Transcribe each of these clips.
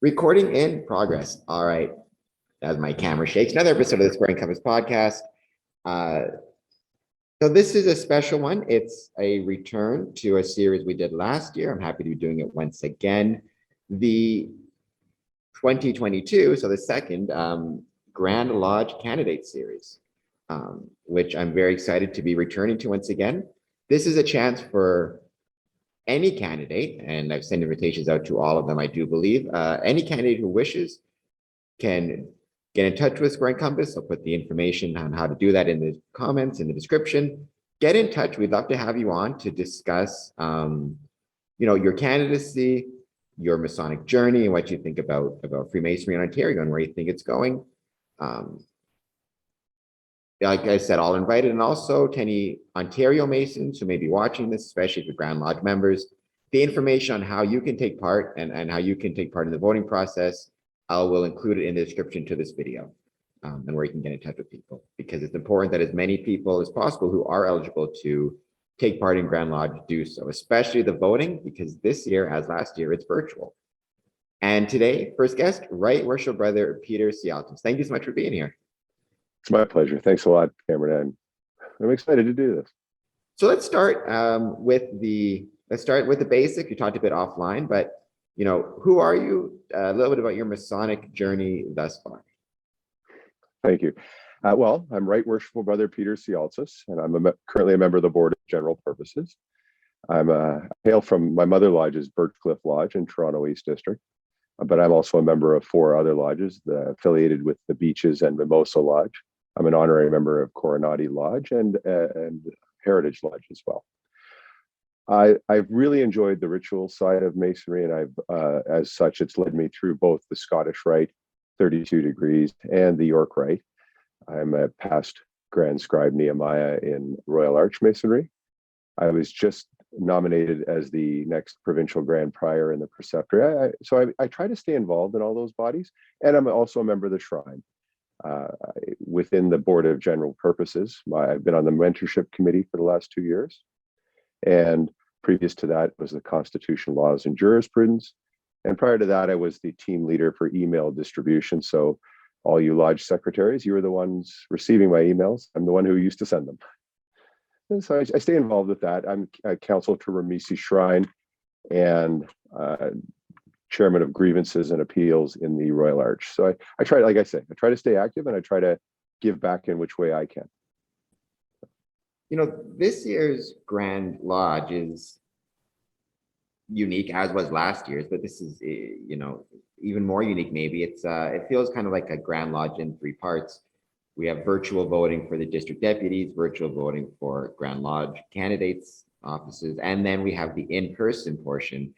Recording in progress. All right. As my camera shakes. Another episode of the Square and Compass podcast. So this is a special one. It's a return to a series we did last year. I'm happy to be doing it once again. The 2022, so the second Grand Lodge Candidate Series, which I'm very excited to be returning to once again. This is a chance for any candidate, and I've sent invitations out to all of them, I do believe. Any candidate who wishes can get in touch with Square and Compass. I'll put the information on how to do that in the comments, in the description. Get in touch. We'd love to have you on to discuss, your candidacy, your Masonic journey, and what you think about Freemasonry in Ontario and where you think it's going. Like I said, all invited, and also to any Ontario Masons who may be watching this, especially if you're Grand Lodge members, the information on how you can take part and how you can take part in the voting process, I will include it in the description to this video, and where you can get in touch with people, because it's important that as many people as possible who are eligible to take part in Grand Lodge do so, especially the voting, because this year, as last year, it's virtual. And today, first guest, Right Worshipful Brother Peter Sialtsis. Thank you so much for being here. It's my pleasure. Thanks a lot, Cameron. I'm excited to do this. So let's start with the basic. You talked a bit offline, but who are you? A little bit about your Masonic journey thus far. Thank you. Well, I'm Right Worshipful Brother Peter Sialtsis, and I'm currently a member of the Board of General Purposes. I hail from my mother lodge is Birch Cliff Lodge in Toronto East District, but I'm also a member of 4 other lodges affiliated with the Beaches and Mimosa Lodge. I'm an honorary member of Coronati Lodge and Heritage Lodge as well. I've really enjoyed the ritual side of Masonry, and as such, it's led me through both the Scottish Rite, 32 degrees, and the York Rite. I'm a past Grand Scribe Nehemiah in Royal Arch Masonry. I was just nominated as the next provincial Grand Prior in the Preceptory. So I try to stay involved in all those bodies, and I'm also a member of the Shrine. Within the Board of General Purposes, I've been on the mentorship committee for the last 2 years. And previous to that was the Constitution, Laws, and Jurisprudence. And prior to that, I was the team leader for email distribution. So all you lodge secretaries, you were the ones receiving my emails. I'm the one who used to send them. And so I stay involved with that. I'm a counsel to Ramisi Shrine and chairman of grievances and appeals in the Royal Arch. So I try, like I say, I try to stay active, and I try to give back in which way I can. This year's Grand Lodge is unique, as was last year's, but this is, even more unique maybe. It feels kind of like a Grand Lodge in 3 parts. We have virtual voting for the district deputies, virtual voting for Grand Lodge candidates' offices, and then we have the in-person portion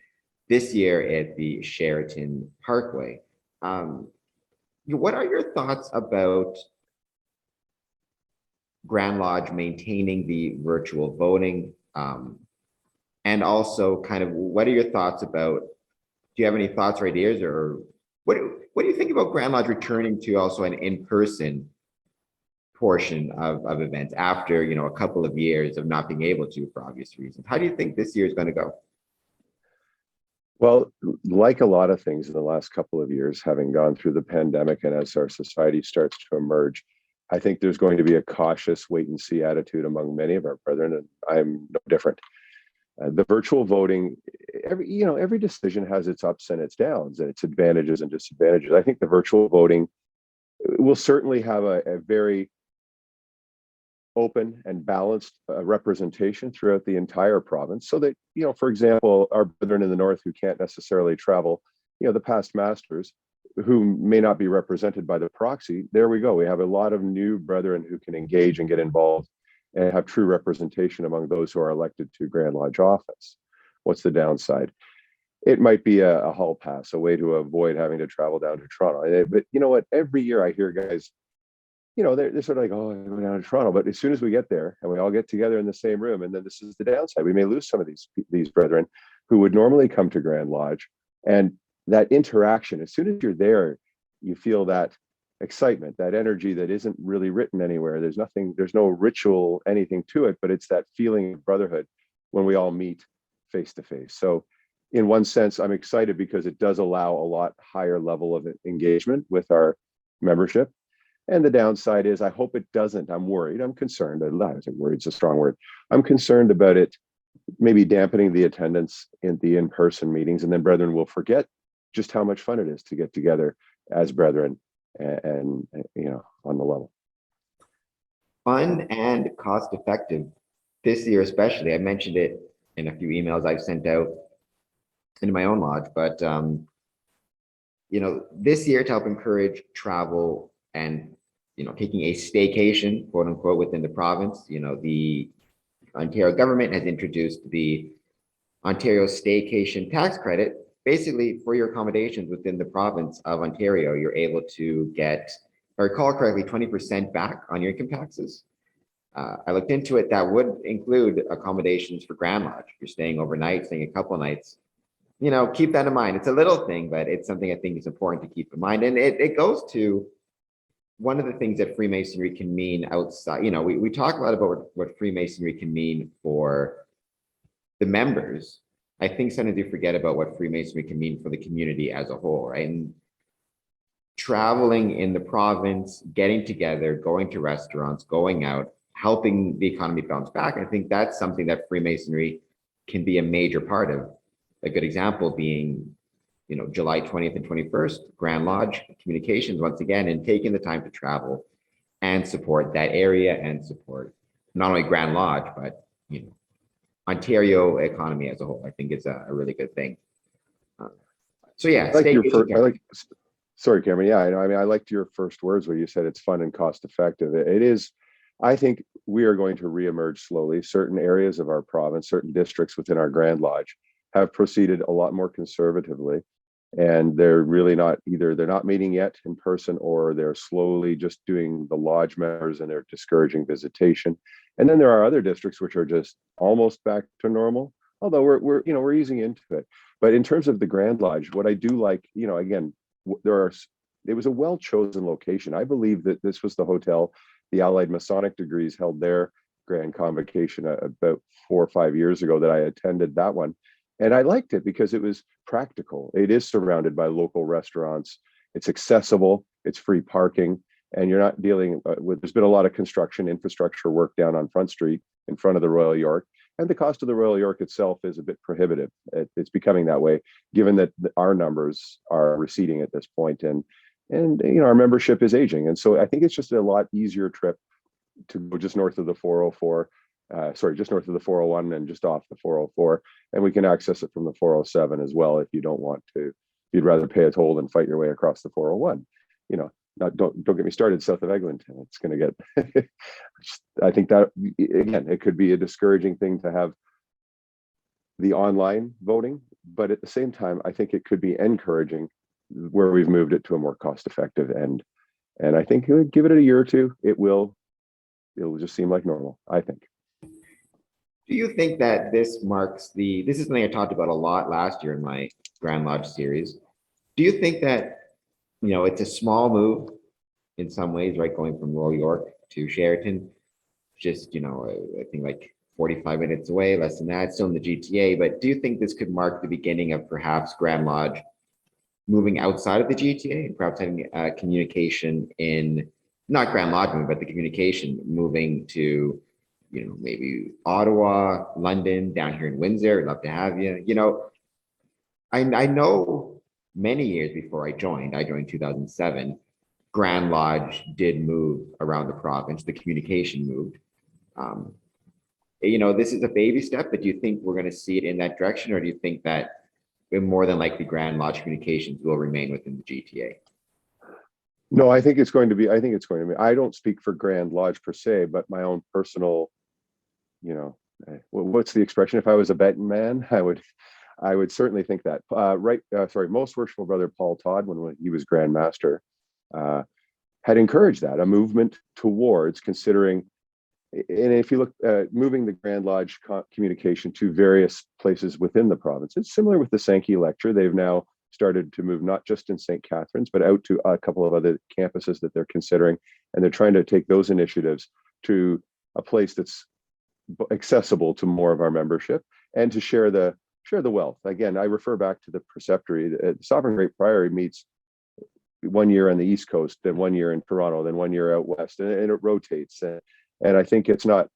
this year at the Sheraton Parkway. What are your thoughts about Grand Lodge maintaining the virtual voting? And also kind of what are your thoughts about, do you have any thoughts or ideas, or what do you think about Grand Lodge returning to also an in-person portion of events after, a couple of years of not being able to for obvious reasons? How do you think this year is going to go? Well, like a lot of things in the last couple of years, having gone through the pandemic and as our society starts to emerge, I think there's going to be a cautious wait and see attitude among many of our brethren, and I'm no different. The virtual voting, every decision has its ups and its downs, and its advantages and disadvantages. I think the virtual voting will certainly have a very open and balanced representation throughout the entire province, so that, for example, our brethren in the north who can't necessarily travel, the past masters who may not be represented by the proxy, there we go. We have a lot of new brethren who can engage and get involved and have true representation among those who are elected to Grand Lodge office. What's the downside? It might be a hall pass, a way to avoid having to travel down to Toronto. But you know what? Every year I hear guys, they're sort of like, oh, I'm going down to Toronto. But as soon as we get there and we all get together in the same room, and then this is the downside, we may lose some of these brethren who would normally come to Grand Lodge. And that interaction, as soon as you're there, you feel that excitement, that energy that isn't really written anywhere. There's no ritual, anything to it, but it's that feeling of brotherhood when we all meet face to face. So in one sense, I'm excited because it does allow a lot higher level of engagement with our membership. And the downside is I hope it doesn't. I'm worried. I'm concerned. I think worried's a strong word. I'm concerned about it maybe dampening the attendance in the in-person meetings, and then brethren will forget just how much fun it is to get together as brethren and on the level. Fun and cost effective this year, especially. I mentioned it in a few emails I've sent out into my own lodge, but this year to help encourage travel and taking a staycation, quote unquote, within the province. The Ontario government has introduced the Ontario Staycation Tax Credit. Basically, for your accommodations within the province of Ontario, you're able to get, if I recall correctly, 20% back on your income taxes. I looked into it. That would include accommodations for Grand Lodge. If you're staying overnight, staying a couple of nights, keep that in mind. It's a little thing, but it's something I think is important to keep in mind. And it goes to one of the things that Freemasonry can mean outside. We talk a lot about what Freemasonry can mean for the members. I think sometimes we forget about what Freemasonry can mean for the community as a whole, right? And traveling in the province, getting together, going to restaurants, going out, helping the economy bounce back. I think that's something that Freemasonry can be a major part of. A good example being, July 20th and 21st, Grand Lodge communications once again, and taking the time to travel and support that area and support not only Grand Lodge, but, Ontario economy as a whole. I think it's a really good thing. So yeah, sorry, Cameron. Yeah, I liked your first words where you said it's fun and cost effective. It is. I think we are going to reemerge slowly. Certain areas of our province, certain districts within our Grand Lodge have proceeded a lot more conservatively, and they're really not they're not meeting yet in person, or they're slowly just doing the lodge members and they're discouraging visitation. And then there are other districts which are just almost back to normal, although we're easing into it. But in terms of the Grand Lodge, what I do like, again, it was a well-chosen location. I believe that this was the hotel the Allied Masonic degrees held their grand convocation about 4 or 5 years ago that I attended that one. And I liked it because it was practical. It is surrounded by local restaurants. It's accessible. It's free parking. And you're not dealing with, there's been a lot of construction infrastructure work down on Front Street in front of the Royal York. And the cost of the Royal York itself is a bit prohibitive. It's becoming that way, given that our numbers are receding at this point, and our membership is aging. And so I think it's just a lot easier trip to go just north of the 404, just north of the 401 and just off the 404. And we can access it from the 407 as well if you don't want to. If you'd rather pay a toll than fight your way across the 401. Don't get me started south of Eglinton. It's going to get, I think that, again, it could be a discouraging thing to have the online voting, but at the same time, I think it could be encouraging where we've moved it to a more cost-effective end. And I think give it a year or two, it'll just seem like normal, I think. Do you think that this marks this is something I talked about a lot last year in my Grand Lodge series. Do you think that, it's a small move in some ways, right? Going from Royal York to Sheraton, just, I think like 45 minutes away, less than that, still in the GTA. But do you think this could mark the beginning of perhaps Grand Lodge moving outside of the GTA and perhaps having communication in, not Grand Lodge, but the communication moving to, maybe Ottawa, London, down here in Windsor? I'd love to have you. I know many years before I joined 2007, Grand Lodge did move around the province. The communication moved. This is a baby step, but do you think we're going to see it in that direction, or do you think that more than likely Grand Lodge communications will remain within the GTA? No, I think it's going to be. I don't speak for Grand Lodge per se, but my own personal, what's the expression? If I was a betting man, I would certainly think that. Most Worshipful Brother Paul Todd, when he was Grand Master, had encouraged that, a movement towards considering, and if you look moving the Grand Lodge communication to various places within the province, it's similar with the Sankey Lecture. They've now started to move not just in St. Catharines, but out to a couple of other campuses that they're considering, and they're trying to take those initiatives to a place that's accessible to more of our membership, and to share the share the wealth. Again, I refer back to the preceptory. The Sovereign Great Priory meets 1 year on the East Coast, then 1 year in Toronto, then 1 year out west, and it rotates. And I think it's not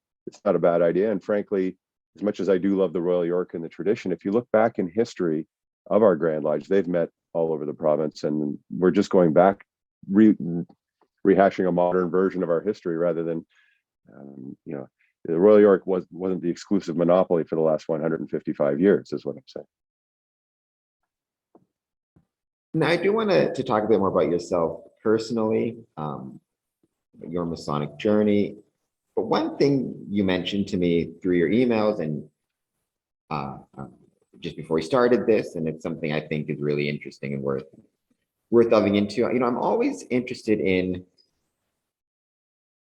a bad idea. And frankly, as much as I do love the Royal York and the tradition, if you look back in history of our Grand Lodge, they've met all over the province, and we're just going back, rehashing a modern version of our history rather than, the Royal York wasn't the exclusive monopoly for the last 155 years, is what I'm saying. Now, I do want to talk a bit more about yourself personally, your Masonic journey. But one thing you mentioned to me through your emails and just before we started this, and it's something I think is really interesting and worth delving into. I'm always interested in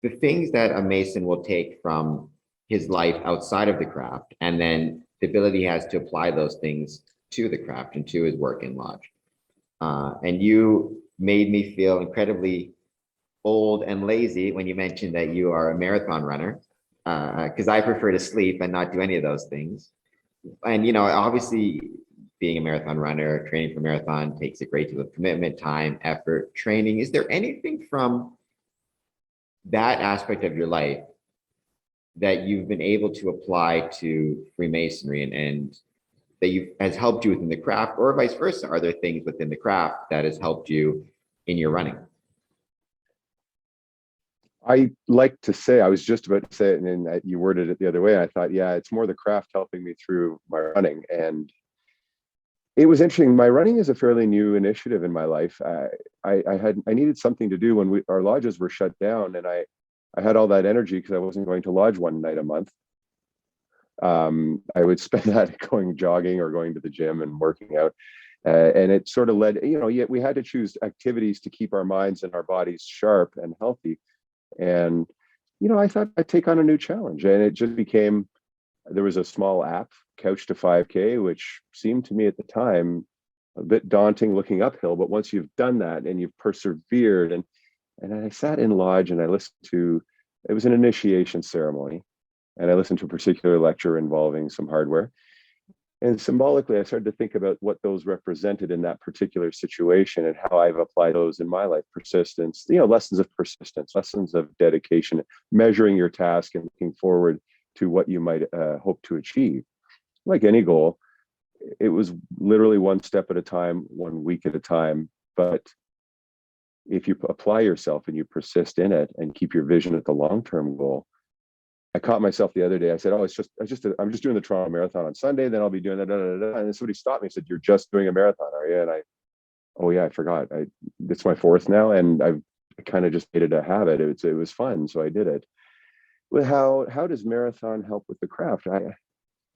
the things that a Mason will take from his life outside of the craft, and then the ability he has to apply those things to the craft and to his work in lodge. And you made me feel incredibly old and lazy when you mentioned that you are a marathon runner, because I prefer to sleep and not do any of those things. And, obviously being a marathon runner, training for marathon takes a great deal of commitment, time, effort, training. Is there anything from that aspect of your life that you've been able to apply to Freemasonry and that has helped you within the craft, or vice versa? Are there things within the craft that has helped you in your running? I like to say, I was just about to say it, and then you worded it the other way. And I thought, yeah, it's more the craft helping me through my running. And it was interesting. My running is a fairly new initiative in my life. I needed something to do when our lodges were shut down, and I had all that energy because I wasn't going to lodge one night a month. I would spend that going jogging or going to the gym and working out. And it sort of led, yet we had to choose activities to keep our minds and our bodies sharp and healthy. And, I thought I'd take on a new challenge, and it just became, there was a small app, Couch to 5K, which seemed to me at the time a bit daunting looking uphill. But once you've done that and you've persevered, and I sat in lodge and I listened to, it was an initiation ceremony, and I listened to a particular lecture involving some hardware. And symbolically, I started to think about what those represented in that particular situation and how I've applied those in my life. Persistence, lessons of persistence, lessons of dedication, measuring your task and looking forward to what you might hope to achieve. Like any goal, it was literally one step at a time, 1 week at a time. But if you apply yourself and you persist in it and keep your vision at the long-term goal, I caught myself the other day. I said, "Oh, I'm just doing the Toronto Marathon on Sunday. Then I'll be doing that." And then somebody stopped me and said, "You're just doing a marathon, are you?" And oh yeah, I forgot. It's my fourth now, and I kind of just made it a habit. It was fun, so I did it. Well, how does marathon help with the craft?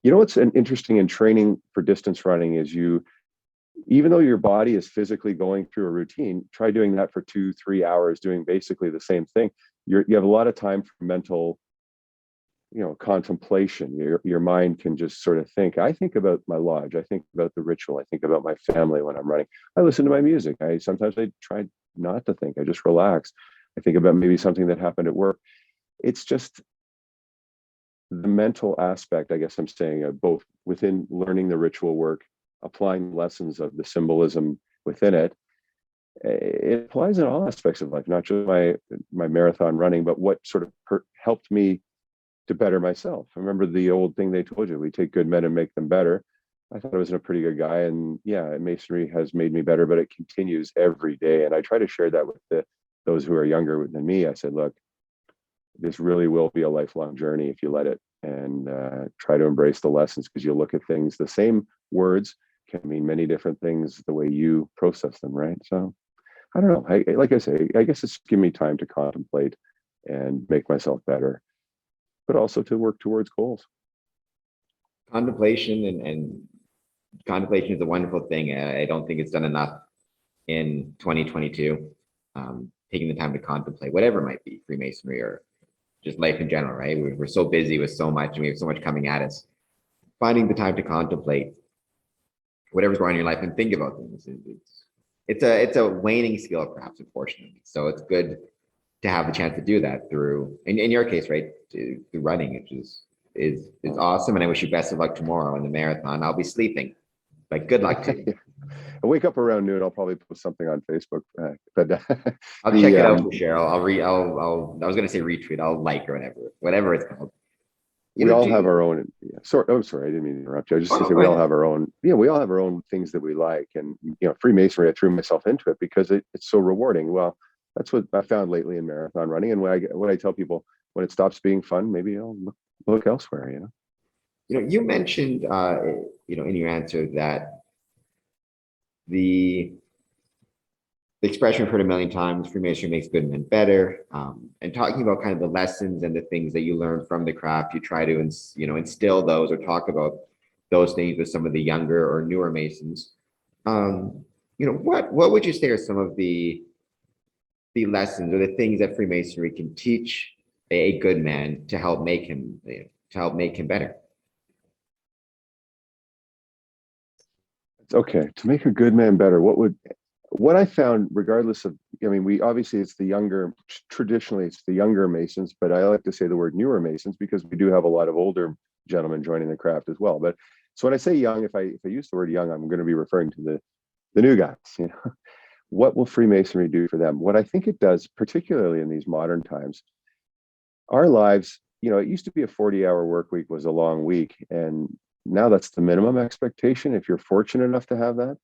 What's interesting in training for distance running is even though your body is physically going through a routine, try doing that for 2-3 hours, doing basically the same thing. You have a lot of time for mental contemplation. Your mind can just sort of think. I think about my lodge. I think about the ritual. I think about my family when I'm running. I listen to my music. Sometimes I try not to think. I just relax. I think about maybe something that happened at work. It's just the mental aspect, I guess I'm saying, of both within learning the ritual work, applying lessons of the symbolism within it. It applies in all aspects of life, not just my marathon running, but what sort of helped me to better myself. I remember the old thing they told you, we take good men and make them better. I thought I was a pretty good guy, and yeah, Masonry has made me better, but it continues every day. And I try to share that with those who are younger than me. I said, look, this really will be a lifelong journey if you let it, and try to embrace the lessons, because you'll look at things, the same words can mean many different things the way you process them, right? So I don't know. Like I say, I guess it's giving me time to contemplate and make myself better, but also to work towards goals. Contemplation and contemplation is a wonderful thing. I don't think it's done enough in 2022. Taking the time to contemplate whatever it might be, Freemasonry or just life in general, right? We're so busy with so much, and we have so much coming at us. Finding the time to contemplate whatever's going on in your life and think about things. It's a waning skill, perhaps, unfortunately. So it's good to have the chance to do that through, in your case, right, through running, which is is awesome, and I wish you best of luck tomorrow in the marathon. I'll be sleeping, but good luck to you. I wake up around noon. I'll probably post something on Facebook. But I'll check it out for sure. I was gonna say retweet. I'll like or whatever it's called. We all have our own. Sorry, I'm sorry, I didn't mean to interrupt you. I just to say we all have our own. We all have our own things that we like, and Freemasonry. I threw myself into it because it's so rewarding. Well, that's what I found lately in marathon running, and when I tell people when it stops being fun, maybe I'll look elsewhere. You mentioned in your answer that the expression we've heard a million times, Freemasonry makes good men better, and talking about kind of the lessons and the things that you learn from the craft, you try to instill those or talk about those things with some of the younger or newer Masons. What would you say are some of the lessons or the things that Freemasonry can teach a good man to help make him better? Okay, to make a good man better, what I found, regardless of, we obviously traditionally it's the younger Masons, but I like to say the word newer Masons because we do have a lot of older gentlemen joining the craft as well. But so when I say young, if I use the word young, I'm going to be referring to the new guys. What will Freemasonry do for them? What I think it does, particularly in these modern times, our lives, it used to be a 40-hour work week was a long week, and now that's the minimum expectation if you're fortunate enough to have that.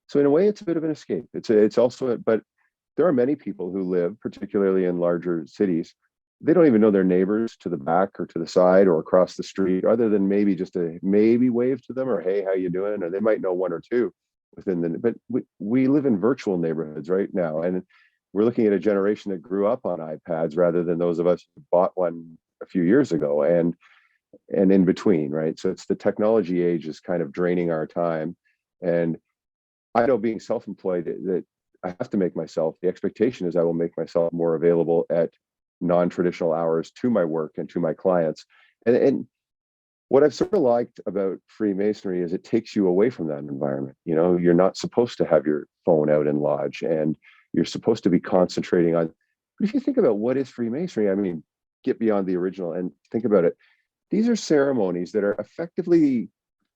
So in a way, it's a bit of an escape. It's also, but there are many people who live, particularly in larger cities, they don't even know their neighbors to the back or to the side or across the street, other than maybe just a wave to them or, hey, how you doing? Or they might know one or two but we live in virtual neighborhoods right now. And we're looking at a generation that grew up on iPads rather than those of us who bought one a few years ago and in between, right? So it's the technology age is kind of draining our time. And I know being self-employed that I have to make myself, the expectation is I will make myself more available at non-traditional hours to my work and to my clients. And what I've sort of liked about Freemasonry is it takes you away from that environment. You're not supposed to have your phone out in lodge, and you're supposed to be concentrating on, but if you think about what is Freemasonry, get beyond the original and think about it. These are ceremonies that are effectively,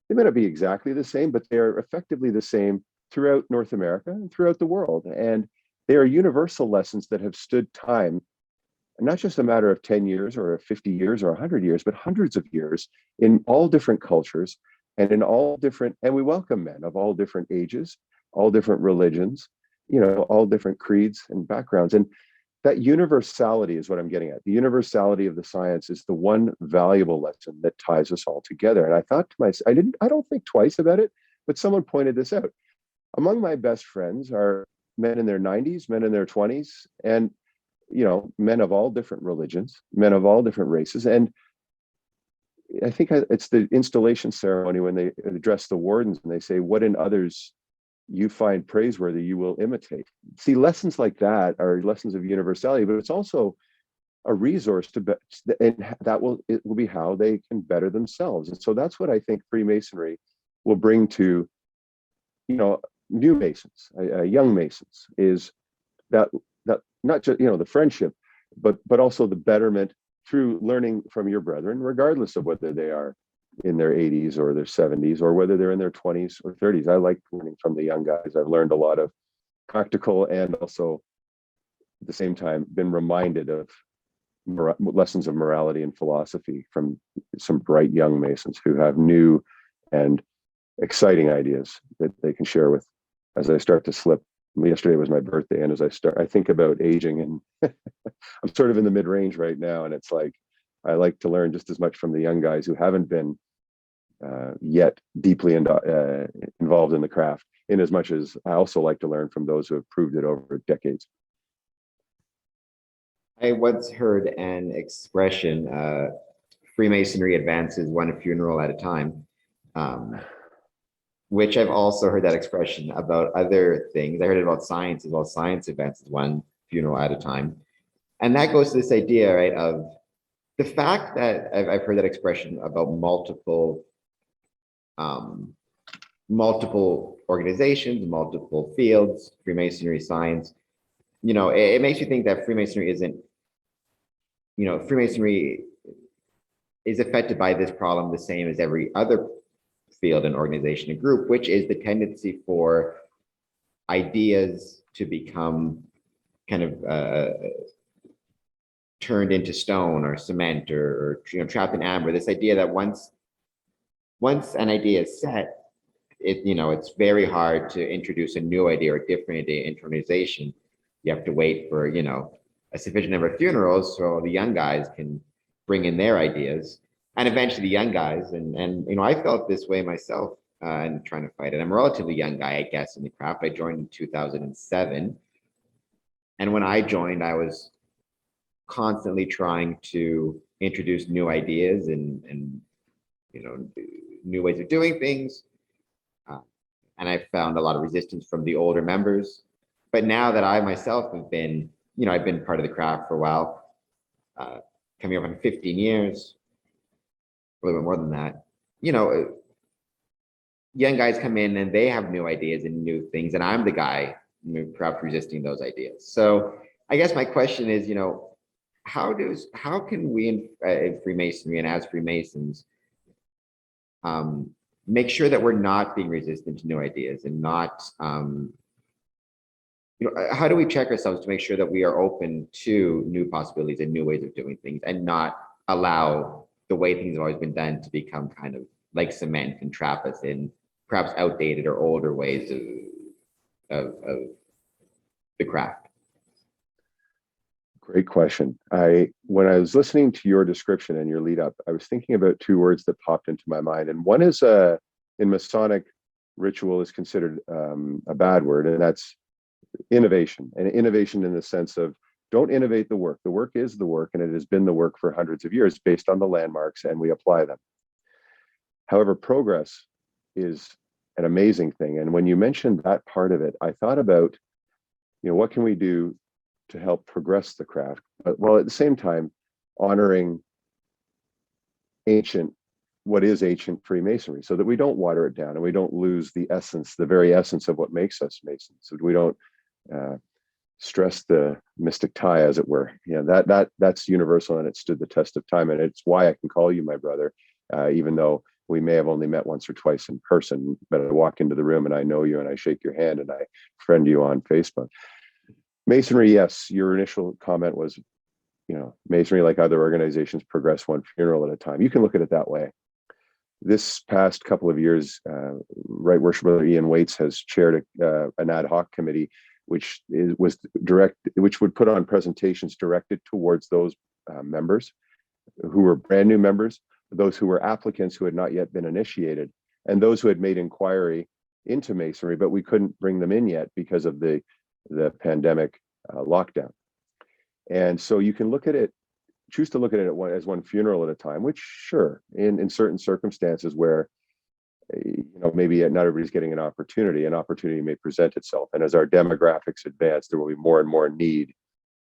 they may not be exactly the same, but they are effectively the same throughout North America and throughout the world. And they are universal lessons that have stood time, not just a matter of 10 years or 50 years or 100 years, but hundreds of years in all different cultures and and we welcome men of all different ages, all different religions, all different creeds and backgrounds. And that universality is what I'm getting at. The universality of the science is the one valuable lesson that ties us all together. And I thought to myself, I don't think twice about it, but someone pointed this out. Among my best friends are men in their 90s, men in their 20s, and men of all different religions, men of all different races. And I think it's the installation ceremony when they address the wardens and they say, what in others you find praiseworthy, you will imitate. See, lessons like that are lessons of universality, but it's also a resource and it will be how they can better themselves. And so that's what I think Freemasonry will bring to, new Masons, young Masons, is that not just, the friendship, but also the betterment through learning from your brethren, regardless of whether they are in their 80s or their 70s, or whether they're in their 20s or 30s. I like learning from the young guys. I've learned a lot of practical and also at the same time been reminded of lessons of morality and philosophy from some bright young Masons who have new and exciting ideas that they can share with as I start to slip. Yesterday was my birthday, and as I think about aging, and I'm sort of in the mid-range right now, and it's like I like to learn just as much from the young guys who haven't been yet deeply involved in the craft, in as much as I also like to learn from those who have proved it over decades. I once heard an expression, Freemasonry advances one funeral at a time, which I've also heard that expression about other things. I heard it about science as well. Science advances one funeral at a time. And that goes to this idea, right, of the fact that I've heard that expression about multiple organizations, multiple fields, Freemasonry, science. It makes you think that Freemasonry isn't, Freemasonry is affected by this problem the same as every other field and organization and group, which is the tendency for ideas to become kind of turned into stone or cement or trapped in amber. This idea that once an idea is set, it's very hard to introduce a new idea or a different idea into an organization. You have to wait for a sufficient number of funerals so the young guys can bring in their ideas, and eventually the young guys and I felt this way myself and trying to fight it. I'm a relatively young guy, I guess, in the craft. I joined in 2007, and when I joined, I was constantly trying to introduce new ideas and new ways of doing things. And I found a lot of resistance from the older members. But now that I myself have been, I've been part of the craft for a while, coming up on 15 years, a little bit more than that, young guys come in and they have new ideas and new things. And I'm the guy perhaps resisting those ideas. So I guess my question is, how can we in Freemasonry and as Freemasons make sure that we're not being resistant to new ideas and not, how do we check ourselves to make sure that we are open to new possibilities and new ways of doing things and not allow the way things have always been done to become kind of like cement and trap us in perhaps outdated or older ways of the craft? Great question. When I was listening to your description and your lead up, I was thinking about two words that popped into my mind. And one is in Masonic ritual is considered a bad word, and that's innovation. And innovation in the sense of don't innovate the work. The work is the work, and it has been the work for hundreds of years based on the landmarks, and we apply them. However, progress is an amazing thing. And when you mentioned that part of it, I thought about, what can we do to help progress the craft, but while at the same time honoring what is ancient Freemasonry, so that we don't water it down and we don't lose the essence, the very essence of what makes us Masons. So we don't stress the mystic tie, as it were. That's universal and it stood the test of time, and it's why I can call you my brother, even though we may have only met once or twice in person. But I walk into the room and I know you and I shake your hand and I friend you on Facebook. Masonry, yes, your initial comment was, Masonry, like other organizations, progress one funeral at a time. You can look at it that way. This past couple of years, Right Worship Brother Ian Waits has chaired an ad hoc committee, which would put on presentations directed towards those members who were brand new members, those who were applicants who had not yet been initiated, and those who had made inquiry into Masonry, but we couldn't bring them in yet because of the pandemic lockdown. And so you can choose to look at it as one funeral at a time, which sure, in certain circumstances where, maybe not everybody's getting an opportunity may present itself. And as our demographics advance, there will be more and more need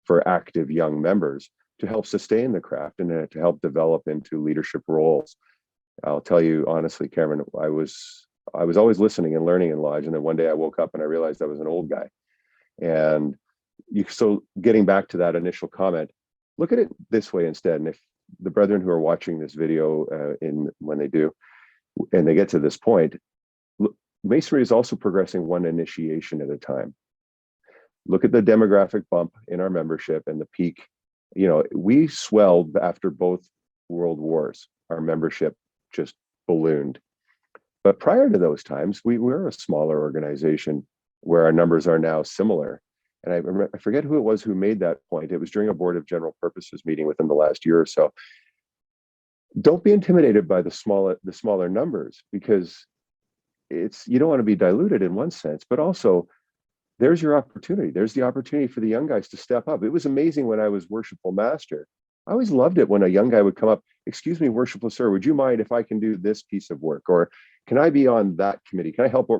for active young members to help sustain the craft and to help develop into leadership roles. I'll tell you honestly, Cameron, I was always listening and learning in Lodge. And then one day I woke up and I realized I was an old guy. And so getting back to that initial comment, look at it this way instead. And if the brethren who are watching this video when they do, and they get to this point, Masonry is also progressing one initiation at a time. Look at the demographic bump in our membership and the peak. We swelled after both world wars. Our membership just ballooned. But prior to those times, we were a smaller organization where our numbers are now similar. And I forget who it was who made that point. It was during a Board of General Purposes meeting within the last year or so. Don't be intimidated by the smaller numbers, because you don't want to be diluted in one sense, but also there's your opportunity. There's the opportunity for the young guys to step up. It was amazing when I was Worshipful Master. I always loved it when a young guy would come up, "Excuse me, Worshipful Sir, would you mind if I can do this piece of work? Or can I be on that committee? Can I help?"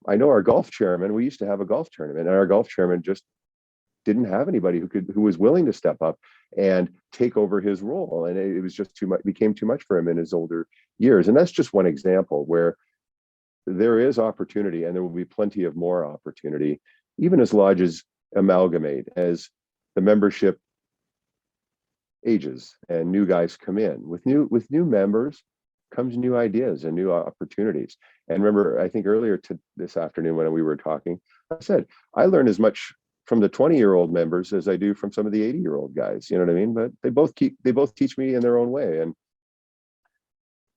I know our golf chairman, we used to have a golf tournament, and our golf chairman just didn't have anybody who was willing to step up and take over his role. And it was just became too much for him in his older years. And that's just one example where there is opportunity, and there will be plenty of more opportunity, even as lodges amalgamate, as the membership ages and new guys come in. With new members comes new ideas and new opportunities. And remember, I think earlier this afternoon when we were talking, I said, I learn as much from the 20-year-old members as I do from some of the 80-year-old guys. You know what I mean? But they both teach me in their own way. And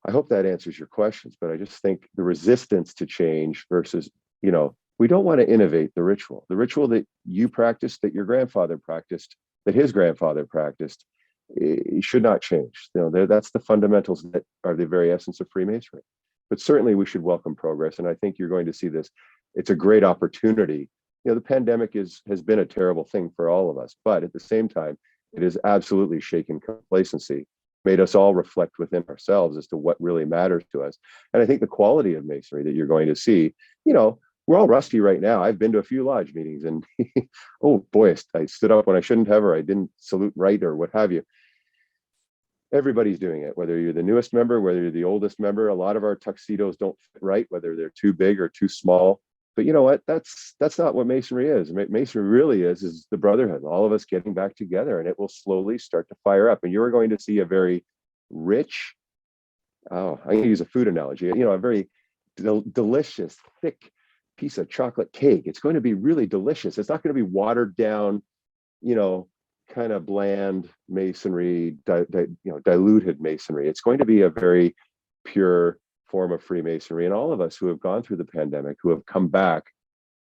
I hope that answers your questions, but I just think the resistance to change versus, we don't want to innovate the ritual that you practiced, that your grandfather practiced, that his grandfather practiced, it should not change. That's the fundamentals that are the very essence of Freemasonry. But certainly we should welcome progress. And I think you're going to see this. It's a great opportunity. The pandemic has been a terrible thing for all of us, but at the same time, it has absolutely shaken complacency, made us all reflect within ourselves as to what really matters to us. And I think the quality of Masonry that you're going to see, we're all rusty right now. I've been to a few lodge meetings and oh boy, I stood up when I shouldn't have, or I didn't salute right, or what have you. Everybody's doing it, whether you're the newest member, whether you're the oldest member. A lot of our tuxedos don't fit right, whether they're too big or too small. But you know what? That's not what Masonry is. Masonry really is the brotherhood, all of us getting back together, and it will slowly start to fire up. And you're going to see a very rich, I'm going to use a food analogy, a very delicious, thick piece of chocolate cake. It's going to be really delicious. It's not going to be watered down, kind of bland Masonry, diluted Masonry. It's going to be a very pure form of Freemasonry. And all of us who have gone through the pandemic, who have come back,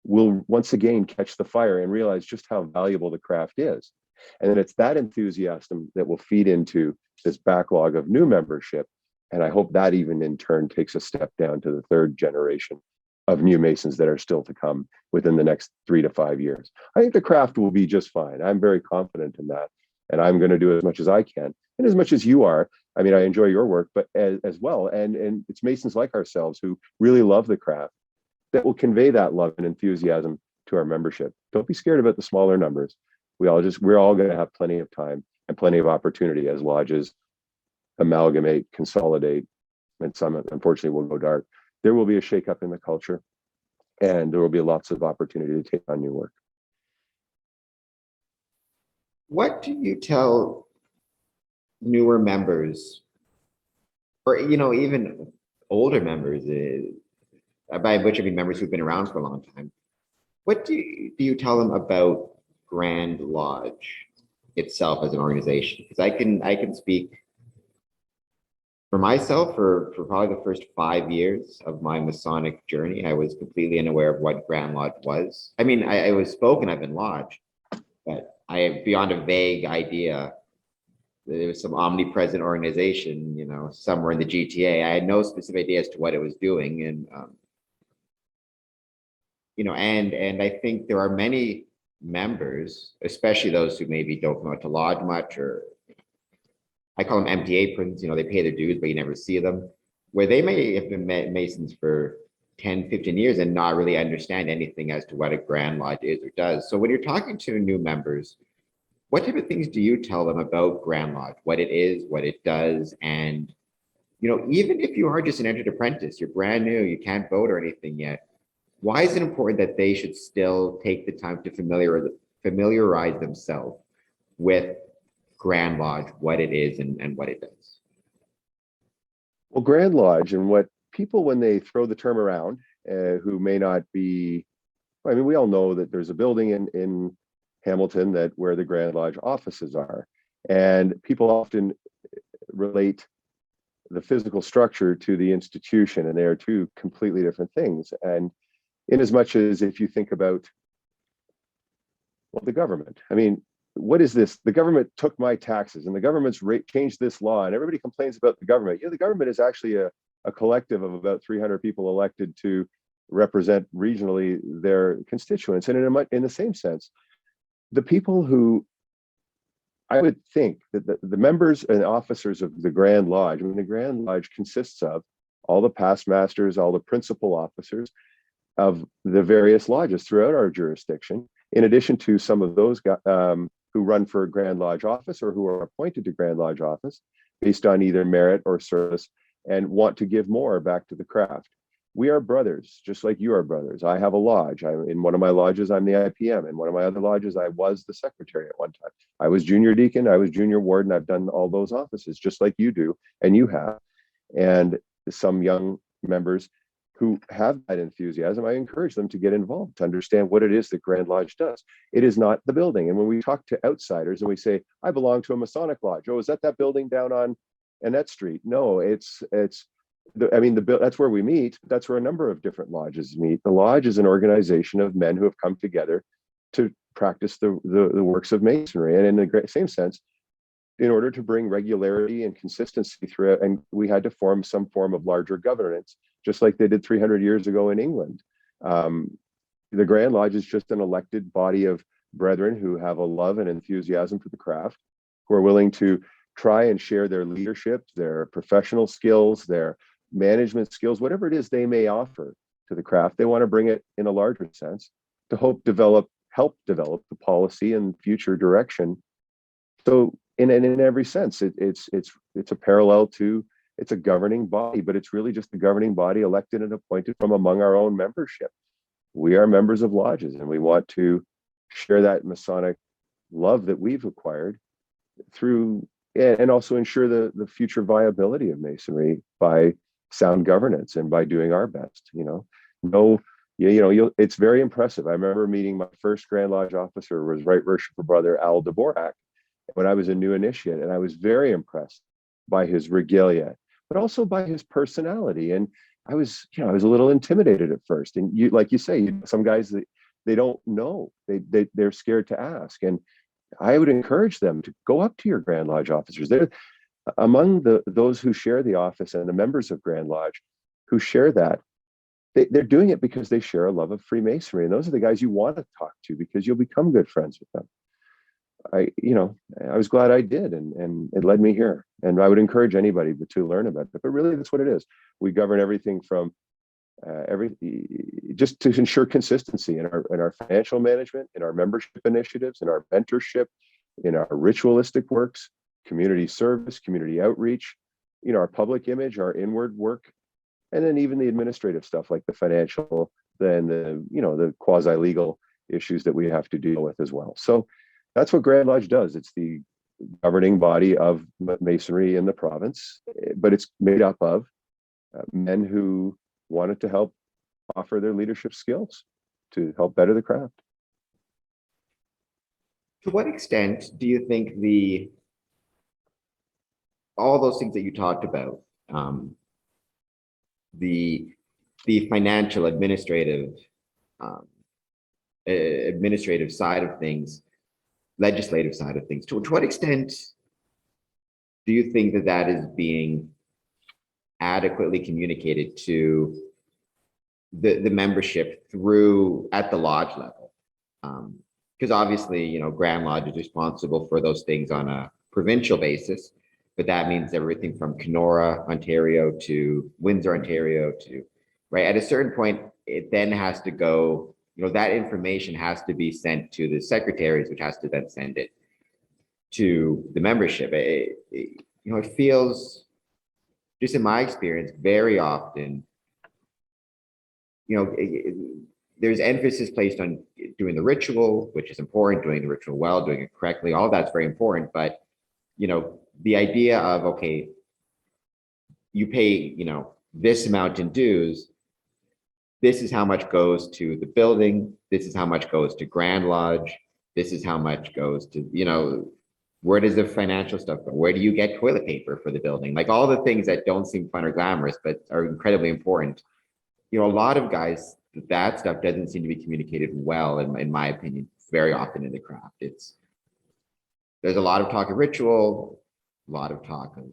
will once again catch the fire and realize just how valuable the craft is. And then it's that enthusiasm that will feed into this backlog of new membership. And I hope that even in turn takes a step down to the third generation of new Masons that are still to come within the next 3 to 5 years. I think the craft will be just fine. I'm very confident in that. And I'm going to do as much as I can, and as much as you are. I mean, I enjoy your work, but as well. And it's Masons like ourselves who really love the craft that will convey that love and enthusiasm to our membership. Don't be scared about the smaller numbers. We're all going to have plenty of time and plenty of opportunity as lodges amalgamate, consolidate, and some unfortunately will go dark. There will be a shakeup in the culture, and there will be lots of opportunity to take on new work. What do you tell newer members, or even older members, by which I mean members who've been around for a long time? What do you tell them about Grand Lodge itself as an organization? Because I can speak for myself. For probably the first 5 years of my Masonic journey, I was completely unaware of what Grand Lodge was. I mean, I was spoken of in lodge, but I have beyond a vague idea that there was some omnipresent organization, somewhere in the GTA. I had no specific idea as to what it was doing. And, and I think there are many members, especially those who maybe don't come out to lodge much, or I call them empty aprons, they pay their dues, but you never see them, where they may have been Masons for 10, 15 years and not really understand anything as to what a Grand Lodge is or does. So when you're talking to new members, what type of things do you tell them about Grand Lodge, what it is, what it does? And, even if you are just an entered apprentice, you're brand new, you can't vote or anything yet, why is it important that they should still take the time to familiarize themselves with Grand Lodge, what it is and what it does? Well, Grand Lodge, and what people, when they throw the term around, who may not be, I mean, we all know that there's a building in Hamilton where the Grand Lodge offices are, and people often relate the physical structure to the institution, and they are two completely different things. And in as much as if you think about, well, the government, I mean, what is this? The government took my taxes, and the government's changed this law, and everybody complains about the government. The government is actually a collective of about 300 people elected to represent regionally their constituents. And in the same sense, the people who, I would think that the members and officers of the Grand Lodge, I mean, the Grand Lodge consists of all the past masters, all the principal officers of the various lodges throughout our jurisdiction, in addition to some of those who run for Grand Lodge office or who are appointed to Grand Lodge office based on either merit or service and want to give more back to the craft. we are brothers, just like you are brothers. I have a lodge. In one of my lodges, I'm the IPM. In one of my other lodges, I was the secretary at one time. I was junior deacon, I was junior warden. I've done all those offices just like you do, and you have. And some young members who have that enthusiasm, I encourage them to get involved, to understand what it is that Grand Lodge does. It is not the building. And when we talk to outsiders and we say, I belong to a Masonic lodge. Oh, is that building down on Annette Street? No, that's where we meet. That's where a number of different lodges meet. The lodge is an organization of men who have come together to practice the works of masonry. And in the same sense, in order to bring regularity and consistency through it, and we had to form some form of larger governance, just like they did 300 years ago in England. The Grand Lodge is just an elected body of brethren who have a love and enthusiasm for the craft, who are willing to try and share their leadership, their professional skills, their management skills, whatever it is they may offer to the craft. They want to bring it in a larger sense to help develop the policy and future direction. So in every sense, it's a parallel to, it's a governing body, but it's really just a governing body elected and appointed from among our own membership. We are members of lodges, and we want to share that Masonic love that we've acquired through, and also ensure the future viability of Masonry by sound governance and by doing our best. It's very impressive. I remember meeting my first Grand Lodge officer was Right Worshipful Brother Al Dvorak when I was a new initiate, and I was very impressed by his regalia, but also by his personality. And I was a little intimidated at first. And like you say, some guys that they don't know, they're scared to ask. And I would encourage them to go up to your Grand Lodge officers. They're among those who share the office and the members of Grand Lodge who share that. They're doing it because they share a love of Freemasonry, and those are the guys you want to talk to because you'll become good friends with them. I was glad I did, and it led me here. And I would encourage anybody to learn about it. But really, that's what it is. We govern everything from just to ensure consistency in our financial management, in our membership initiatives, in our mentorship, in our ritualistic works, community service, community outreach, our public image, our inward work, and then even the administrative stuff like the financial, then the quasi-legal issues that we have to deal with as well. So that's what Grand Lodge does. It's the governing body of Masonry in the province, but it's made up of men who wanted to help offer their leadership skills to help better the craft. To what extent do you think all those things that you talked about, the financial administrative side of things, legislative side of things, to what extent do you think that is being adequately communicated to the membership through at the lodge level? Because obviously, Grand Lodge is responsible for those things on a provincial basis, but that means everything from Kenora, Ontario to Windsor, Ontario to, right? At a certain point, it then has to go, that information has to be sent to the secretaries, which has to then send it to the membership. It feels, just in my experience, very often, there's emphasis placed on doing the ritual, which is important, doing the ritual well, doing it correctly, all that's very important. But, the idea of, okay, you pay, this amount in dues, this is how much goes to the building, this is how much goes to Grand Lodge, this is how much goes to, where does the financial stuff go? Where do you get toilet paper for the building? Like all the things that don't seem fun or glamorous, but are incredibly important. A lot of guys, that stuff doesn't seem to be communicated well, in my opinion, very often in the craft. There's a lot of talk of ritual, a lot of talk of,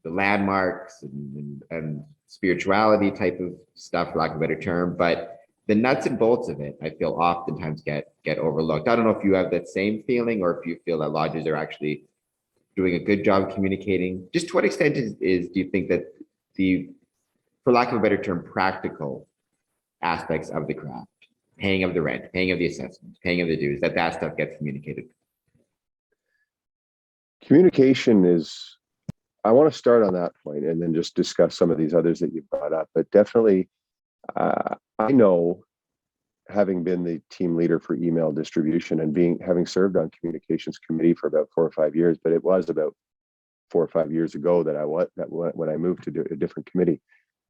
the landmarks and spirituality type of stuff, for lack of a better term, but the nuts and bolts of it, I feel oftentimes get overlooked. I don't know if you have that same feeling or if you feel that lodges are actually doing a good job communicating. Just to what extent do you think that for lack of a better term, practical aspects of the craft, paying of the rent, paying of the assessments, paying of the dues, that stuff gets communicated? Communication is I want to start on that point and then just discuss some of these others that you brought up. But definitely, I know, having been the team leader for email distribution and having served on communications committee for about 4 or 5 years, but it was about 4 or 5 years ago that when I moved to do a different committee,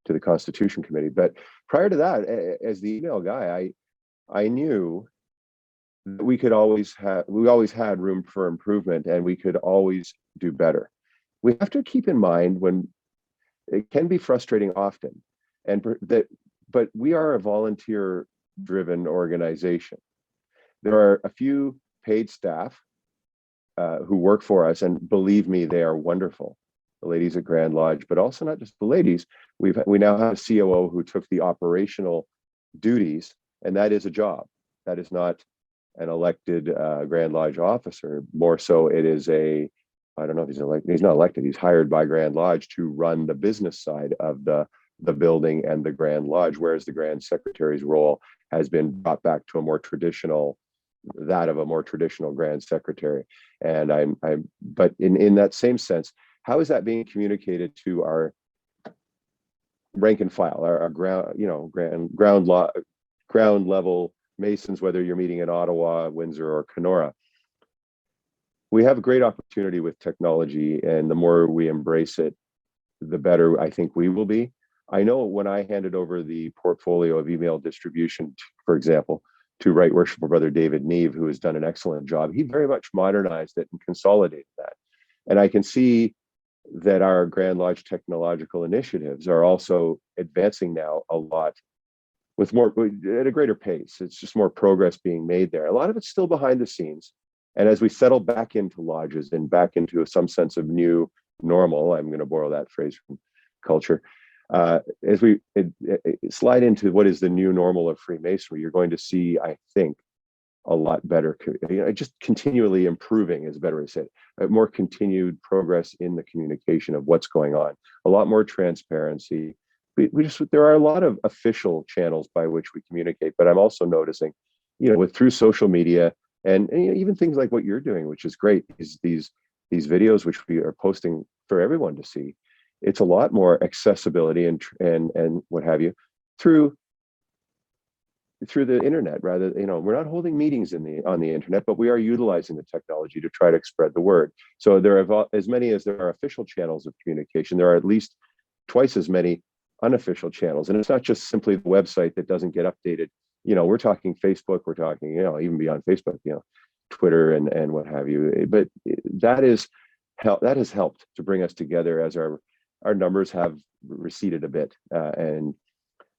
to the Constitution Committee. But prior to that, as the email guy, I knew that we always had room for improvement, and we could always do better. We have to keep in mind, when it can be frustrating often, but we are a volunteer driven organization. There are a few paid staff who work for us, and believe me, they are wonderful. The ladies at Grand Lodge, but also not just the ladies. We now have a COO who took the operational duties, and that is a job. That is not an elected Grand Lodge officer. More so, it is I don't know if he's elected. He's not elected. He's hired by Grand Lodge to run the business side of the building and the Grand Lodge, whereas the Grand Secretary's role has been brought back to a more traditional Grand Secretary. And but in that same sense, how is that being communicated to our rank and file, our ground level Masons, whether you're meeting in Ottawa, Windsor, or Kenora? We have a great opportunity with technology, and the more we embrace it, the better I think we will be. I know when I handed over the portfolio of email distribution, for example, to Right Worshipful Brother David Neve, who has done an excellent job, he very much modernized it and consolidated that. And I can see that our Grand Lodge technological initiatives are also advancing now a lot with more at a greater pace. It's just more progress being made there. A lot of it's still behind the scenes. And as we settle back into lodges and back into some sense of new normal, I'm going to borrow that phrase from culture, as we slide into what is the new normal of Freemasonry, you're going to see, I think, a lot better, just continually improving is a better way to say it, more continued progress in the communication of what's going on, a lot more transparency. There are a lot of official channels by which we communicate, but I'm also noticing, through social media and even things like what you're doing, which is great, is these videos which we are posting for everyone to see. It's a lot more accessibility and what have you through the internet. Rather, we're not holding meetings on the internet, but we are utilizing the technology to try to spread the word. So there are as many as there are official channels of communication. There are at least twice as many unofficial channels, and it's not just simply the website that doesn't get updated. We're talking Facebook, we're talking, even beyond Facebook, Twitter and what have you. But that has helped to bring us together as our numbers have receded a bit. And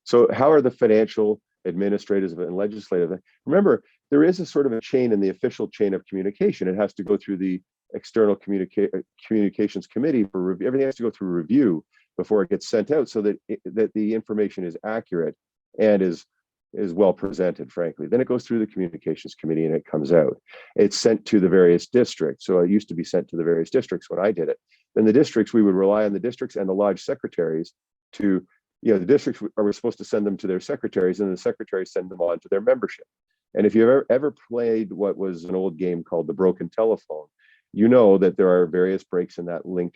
so how are the financial, administrative, and legislative? Remember, there is a sort of a chain in the official chain of communication. It has to go through the external communications committee for review. Everything has to go through review before it gets sent out, so that the information is accurate and is well presented, frankly. Then it goes through the communications committee and it comes out. It's sent to the various districts. So it used to be sent to the various districts when I did it. Then the districts, we would rely on the districts and the lodge secretaries to, the districts are supposed to send them to their secretaries, and the secretaries send them on to their membership. And if you've ever played what was an old game called the broken telephone, you know that there are various breaks in that link.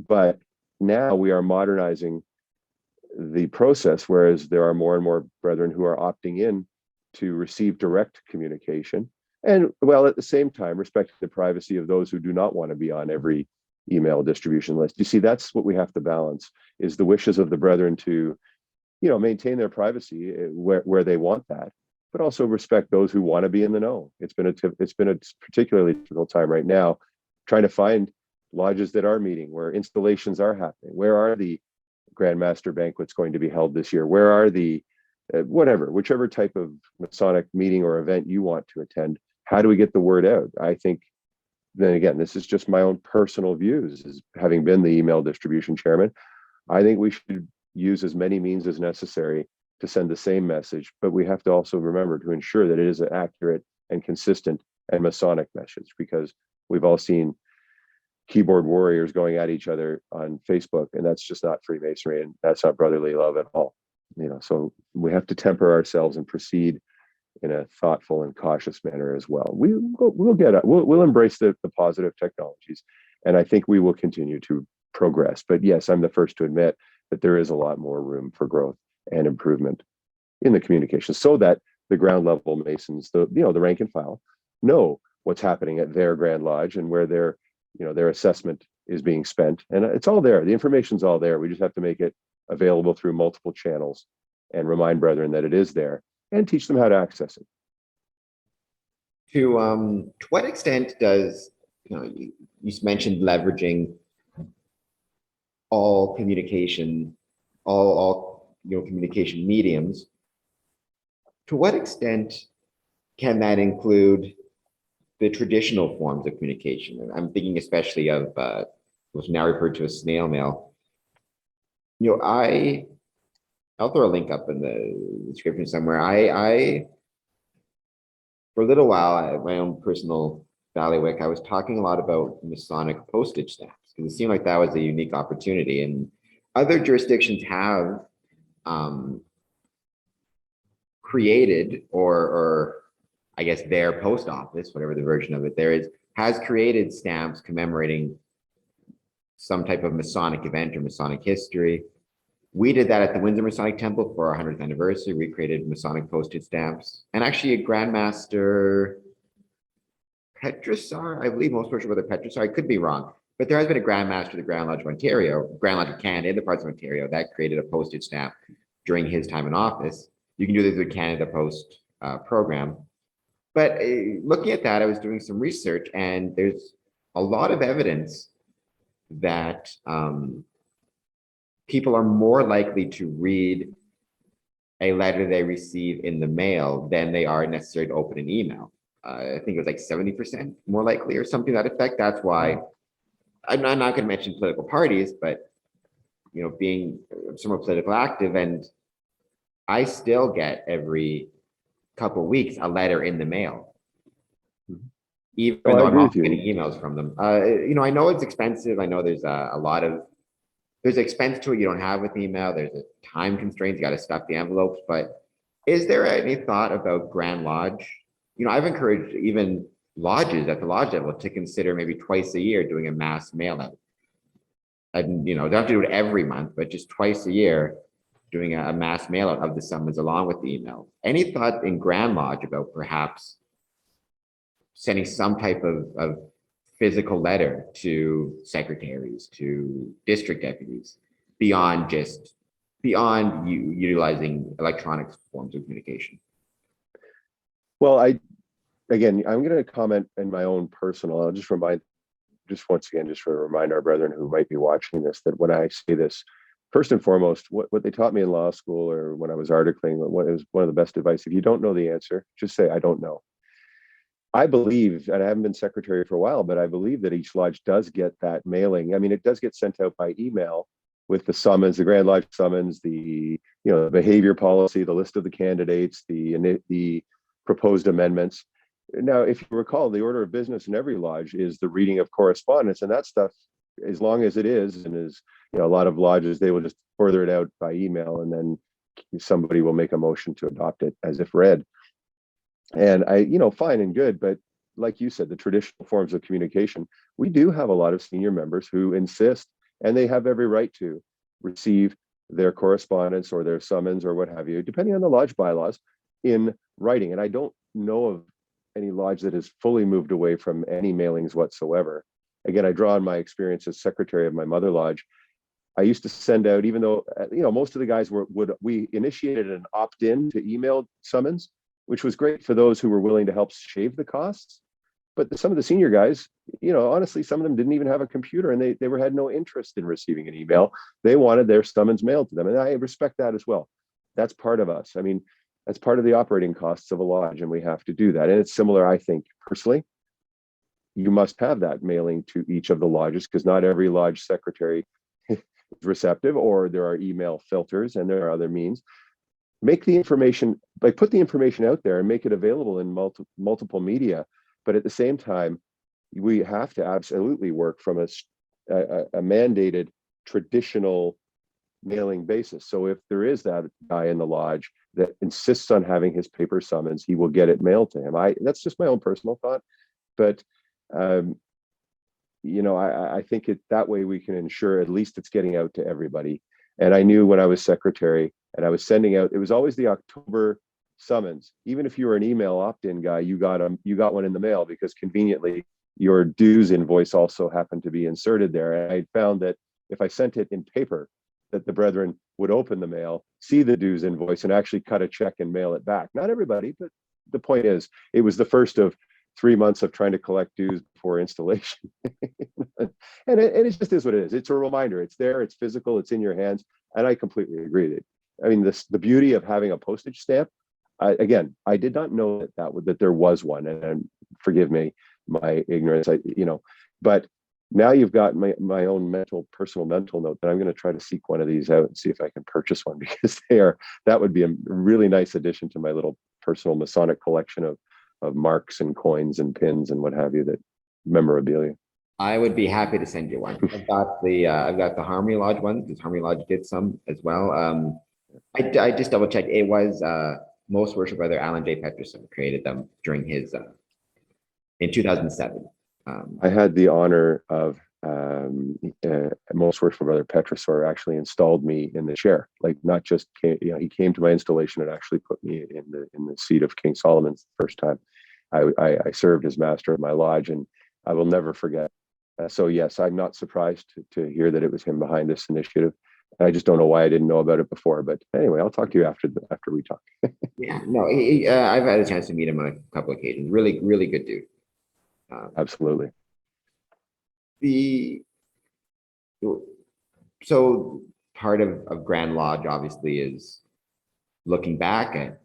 But now we are modernizing the process, whereas there are more and more brethren who are opting in to receive direct communication, and at the same time respecting the privacy of those who do not want to be on every email distribution list. You see, that's what we have to balance, is the wishes of the brethren to maintain their privacy where they want that, but also respect those who want to be in the know. It's been a particularly difficult time right now, trying to find lodges that are meeting, where installations are happening. Where are the Grand Master banquets going to be held this year? Where are the whichever type of Masonic meeting or event you want to attend? How do we get the word out? I think, then again, this is just my own personal views, as having been the email distribution chairman. I think we should use as many means as necessary to send the same message, but we have to also remember to ensure that it is an accurate and consistent and Masonic message, because we've all seen keyboard warriors going at each other on Facebook, and that's just not Freemasonry, and that's not brotherly love at all. So we have to temper ourselves and proceed in a thoughtful and cautious manner as well. We'll embrace the positive technologies, and I think we will continue to progress. But yes, I'm the first to admit that there is a lot more room for growth and improvement in the communication, so that the ground level Masons, the rank and file, know what's happening at their Grand Lodge and where their assessment is being spent. And it's all there. The information's all there. We just have to make it available through multiple channels and remind brethren that it is there and teach them how to access it. To what extent does, you mentioned leveraging all communication, all communication mediums. To what extent can that include the traditional forms of communication? And I'm thinking especially of what's now referred to as snail mail. I'll throw a link up in the description somewhere. I for a little while, my own personal bailiwick, I was talking a lot about Masonic postage stamps because it seemed like that was a unique opportunity. And other jurisdictions have created, or I guess their post office, whatever the version of it there is, has created stamps commemorating some type of Masonic event or Masonic history. We did that at the Windsor Masonic Temple for our 100th anniversary. We created Masonic postage stamps. And actually a Grandmaster Petrosar, I believe most people were the Petrosar, I could be wrong, but there has been a Grandmaster of the Grand Lodge of Ontario, Grand Lodge of Canada, in the parts of Ontario, that created a postage stamp during his time in office. You can do this with Canada Post program. But looking at that, I was doing some research, and there's a lot of evidence that people are more likely to read a letter they receive in the mail than they are necessarily to open an email. I think it was like 70% more likely or something to that effect. That's why I'm not going to mention political parties, but being somewhat political active, and I still get every couple of weeks a letter in the mail, even though I'm also getting emails from them. I know it's expensive. I know there's there's expense to it you don't have with email. There's a time constraint. You got to stuff the envelopes. But is there any thought about Grand Lodge? I've encouraged even lodges at the lodge level to consider maybe twice a year doing a mass mail out. And don't have to do it every month, but just twice a year doing a mass mail out of the summons along with the email. Any thought in Grand Lodge about perhaps sending some type of physical letter to secretaries, to district deputies, beyond utilizing electronic forms of communication? Well, I'm going to comment in my own personal. I'll just once again to remind our brethren who might be watching this that when I say this, first and foremost, what they taught me in law school or when I was articling, what is one of the best advice: if you don't know the answer, just say I don't know. I believe, and I haven't been secretary for a while, but I believe that each lodge does get that mailing. I mean, it does get sent out by email with the summons, the Grand Lodge summons, the behavior policy, the list of the candidates, the proposed amendments. Now, if you recall, the order of business in every lodge is the reading of correspondence, and that stuff, as long as it is, and is a lot of lodges, they will just further it out by email, and then somebody will make a motion to adopt it as if read. And fine and good, but like you said, the traditional forms of communication, we do have a lot of senior members who insist, and they have every right to receive their correspondence or their summons or what have you, depending on the lodge bylaws, in writing. And I don't know of any lodge that has fully moved away from any mailings whatsoever. Again, I draw on my experience as secretary of my mother lodge. I used to send out, even though most of the guys we initiated an opt-in to email summons, which was great for those who were willing to help shave the costs. But some of the senior guys, honestly, some of them didn't even have a computer, and they had no interest in receiving an email. They wanted their summons mailed to them, and I respect that as well. That's part of us. I mean, that's part of the operating costs of a lodge, and we have to do that. And it's similar, I think, personally. You must have that mailing to each of the lodges, because not every lodge secretary is receptive, or there are email filters, and there are other means. Make the information, put the information out there and make it available in multiple media. But at the same time, we have to absolutely work from a mandated traditional mailing basis. So if there is that guy in the lodge that insists on having his paper summons, he will get it mailed to him. That's just my own personal thought. But I think that way we can ensure at least it's getting out to everybody. And I knew when I was secretary and I was sending out, it was always the October summons. Even if you were an email opt-in guy, you got one in the mail because conveniently your dues invoice also happened to be inserted there. And I found that if I sent it in paper, that the brethren would open the mail, see the dues invoice, and actually cut a check and mail it back. Not everybody, but the point is, it was the first of 3 months of trying to collect dues before installation. and it just is what it is. It's a reminder. It's there. It's physical. It's in your hands. And I completely agree. I mean, the beauty of having a postage stamp. Again, I did not know that there was one, and forgive me my ignorance. But now you've got my own personal mental note that I'm going to try to seek one of these out and see if I can purchase one, because that would be a really nice addition to my little personal Masonic collection of marks and coins and pins and what have you, that memorabilia. I would be happy to send you one. I've got the Harmony Lodge one, because Harmony Lodge did some as well. I just double checked. It was Most Worshipful Brother Alan J. Peterson created them during his in 2007. I had the honor of Most Worshipful Brother Petrosor actually installed me in the chair. Like, not just he came to my installation and actually put me in the seat of King Solomon's the first time. I served as master of my lodge, and I will never forget. So yes, I'm not surprised to hear that it was him behind this initiative. I just don't know why I didn't know about it before. But anyway, I'll talk to you after we talk. Yeah, no, I've had a chance to meet him on a couple of occasions. Really, really good dude. Absolutely. So part of Grand Lodge obviously is looking back at,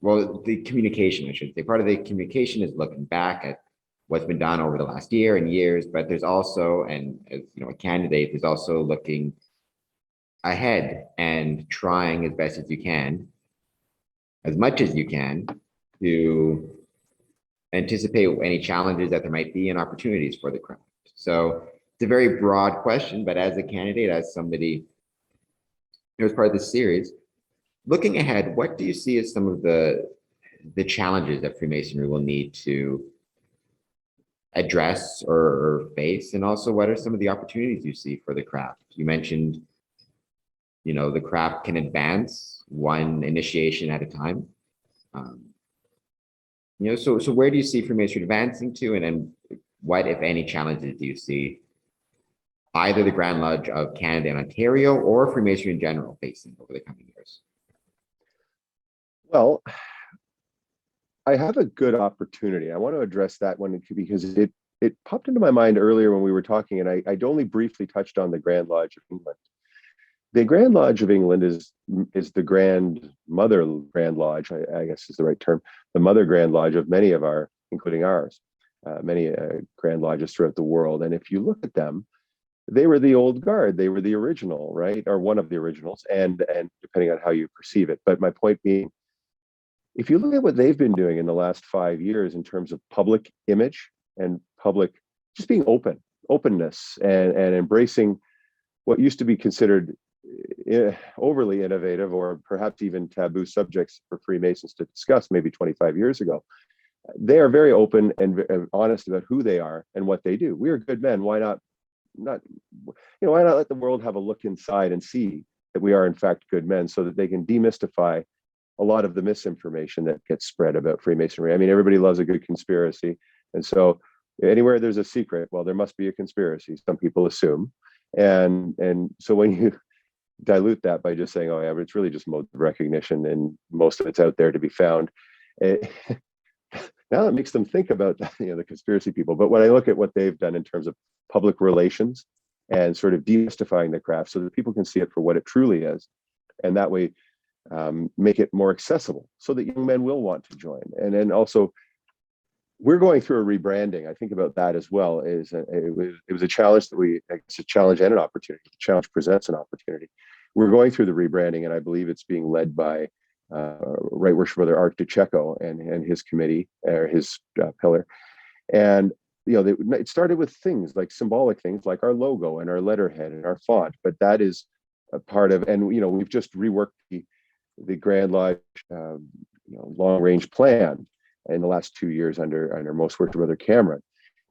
well, the communication, I should say. Part of the communication is looking back at what's been done over the last year and years, but there's also, and as a candidate, there's also looking ahead and trying as best as you can, as much as you can, to anticipate any challenges that there might be and opportunities for the craft. So it's a very broad question, but as a candidate, as somebody who was part of this series, looking ahead, what do you see as some of the challenges that Freemasonry will need to address or face? And also, what are some of the opportunities you see for the craft? You mentioned, the craft can advance one initiation at a time. So where do you see Freemasonry advancing to, and then what, if any, challenges do you see either the Grand Lodge of Canada and Ontario or Freemasonry in general facing over the coming years? Well, I have a good opportunity. I want to address that one because it popped into my mind earlier when we were talking, and I'd only briefly touched on the Grand Lodge of England. The Grand Lodge of England is the grandmother Grand Lodge, I guess is the right term, the mother Grand Lodge of many of including ours, many Grand Lodges throughout the world. And if you look at them, they were the old guard. They were the original, right? Or one of the originals, and depending on how you perceive it. But my point being, if you look at what they've been doing in the last 5 years in terms of public image and public, just being openness and embracing what used to be considered overly innovative or perhaps even taboo subjects for Freemasons to discuss maybe 25 years ago. They are very open and honest about who they are and what they do. We are good men. Why not why not let the world have a look inside and see that we are in fact good men, so that they can demystify a lot of the misinformation that gets spread about Freemasonry. I mean, everybody loves a good conspiracy. And so anywhere there's a secret, well, there must be a conspiracy, some people assume. And so when you dilute that by just saying, oh yeah, but it's really just mode of recognition and most of it's out there to be found, now it makes them think about the conspiracy people. But when I look at what they've done in terms of public relations and sort of demystifying the craft so that people can see it for what it truly is, and that way make it more accessible so that young men will want to join. And then also, we're going through a rebranding. I think about that as well. It was a challenge it's a challenge and an opportunity. The challenge presents an opportunity. We're going through the rebranding, and I believe it's being led by Right Worshipful Brother Art DeCecco and his committee, or his pillar. And it started with things like symbolic things like our logo and our letterhead and our font, but that is a part of, and we've just reworked the Grand Lodge long range plan in the last 2 years under Most Worshipful Brother Cameron.